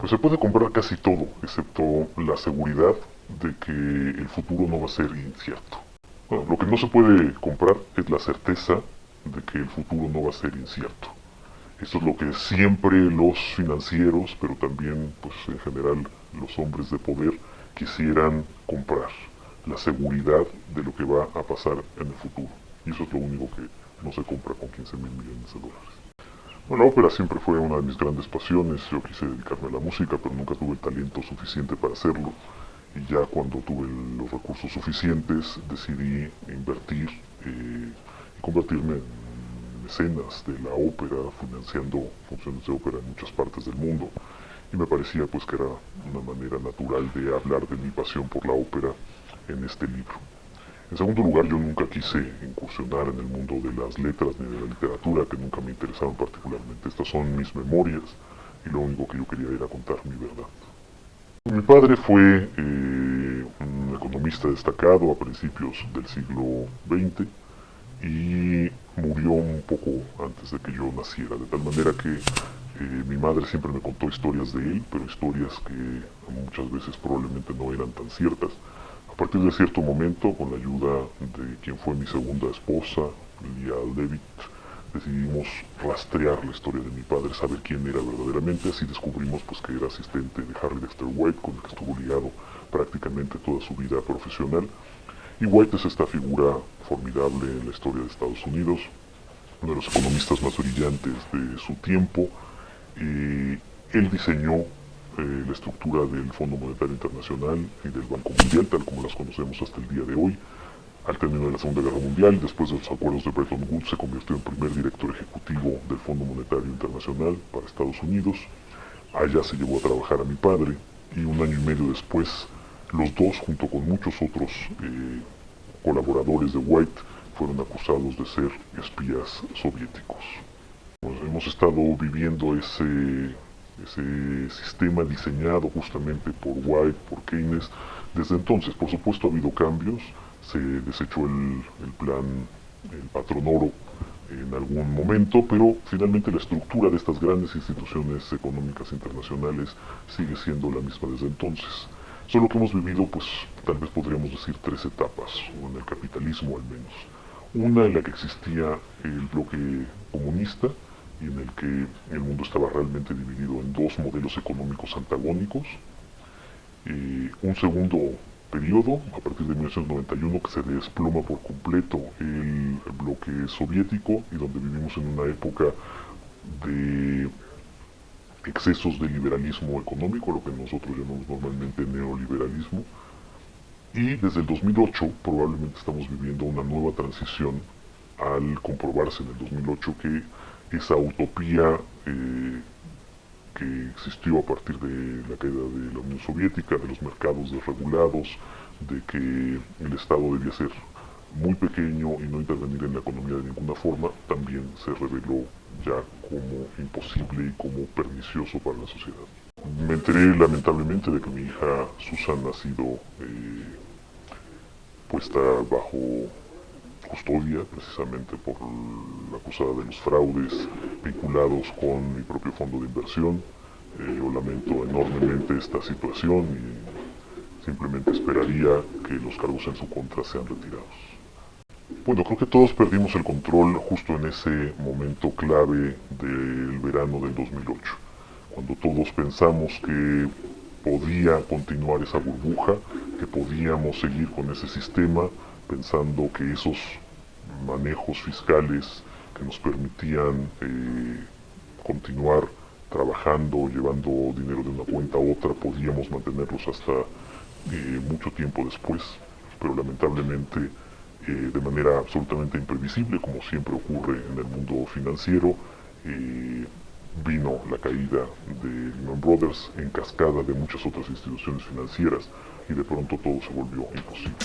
Pues se puede comprar casi todo, excepto la seguridad de que el futuro no va a ser incierto. Bueno, lo que no se puede comprar es la certeza de que el futuro no va a ser incierto. Esto es lo que siempre los financieros, pero también, pues en general, los hombres de poder quisieran comprar. La seguridad de lo que va a pasar en el futuro. Y eso es lo único que no se compra con 15.000 millones de dólares. Bueno, la ópera siempre fue una de mis grandes pasiones. Yo quise dedicarme a la música, pero nunca tuve el talento suficiente para hacerlo. Y ya cuando tuve los recursos suficientes, decidí invertir y convertirme en mecenas de la ópera, financiando funciones de ópera en muchas partes del mundo. Y me parecía pues que era una manera natural de hablar de mi pasión por la ópera en este libro. En segundo lugar, yo nunca quise incursionar en el mundo de las letras ni de la literatura, que nunca me interesaron particularmente. Estas son mis memorias y lo único que yo quería era contar mi verdad. Mi padre fue un economista destacado a principios del siglo XX y murió un poco antes de que yo naciera, de tal manera que mi madre siempre me contó historias de él, pero historias que muchas veces probablemente no eran tan ciertas. A partir de cierto momento, con la ayuda de quien fue mi segunda esposa, Lia Levitt, decidimos rastrear la historia de mi padre, saber quién era verdaderamente. Así descubrimos pues que era asistente de Harry Dexter White, con el que estuvo ligado prácticamente toda su vida profesional. Y White es esta figura formidable en la historia de Estados Unidos, uno de los economistas más brillantes de su tiempo. Él diseñó la estructura del Fondo Monetario Internacional y del Banco Mundial, tal como las conocemos hasta el día de hoy. Al término de la Segunda Guerra Mundial, después de los acuerdos de Bretton Woods, se convirtió en primer director ejecutivo del Fondo Monetario Internacional para Estados Unidos. Allá se llevó a trabajar a mi padre y un año y medio después, los dos, junto con muchos otros colaboradores de White, fueron acusados de ser espías soviéticos. Pues hemos estado viviendo ese sistema diseñado justamente por White, por Keynes, desde entonces. Por supuesto ha habido cambios, se desechó el plan, el patrón oro en algún momento, pero finalmente la estructura de estas grandes instituciones económicas internacionales sigue siendo la misma desde entonces. Solo que hemos vivido, pues tal vez podríamos decir, tres etapas, o en el capitalismo al menos. Una en la que existía el bloque comunista, y en el que el mundo estaba realmente dividido en dos modelos económicos antagónicos. Un segundo periodo, a partir de 1991, que se desploma por completo el bloque soviético y donde vivimos en una época de excesos de liberalismo económico, lo que nosotros llamamos normalmente neoliberalismo. Y desde el 2008 probablemente estamos viviendo una nueva transición al comprobarse en el 2008 que esa utopía que existió a partir de la caída de la Unión Soviética, de los mercados desregulados, de que el Estado debía ser muy pequeño y no intervenir en la economía de ninguna forma, también se reveló ya como imposible y como pernicioso para la sociedad. Me enteré lamentablemente de que mi hija Susan ha sido puesta bajo custodia precisamente por la acusada de los fraudes vinculados con mi propio fondo de inversión. Yo lamento enormemente esta situación y simplemente esperaría que los cargos en su contra sean retirados. Bueno, creo que todos perdimos el control justo en ese momento clave del verano del 2008, cuando todos pensamos que podía continuar esa burbuja, que podíamos seguir con ese sistema, pensando que esos manejos fiscales que nos permitían continuar trabajando, llevando dinero de una cuenta a otra, podíamos mantenerlos hasta mucho tiempo después, pero lamentablemente de manera absolutamente imprevisible, como siempre ocurre en el mundo financiero, vino la caída de Lehman Brothers en cascada de muchas otras instituciones financieras y de pronto todo se volvió imposible.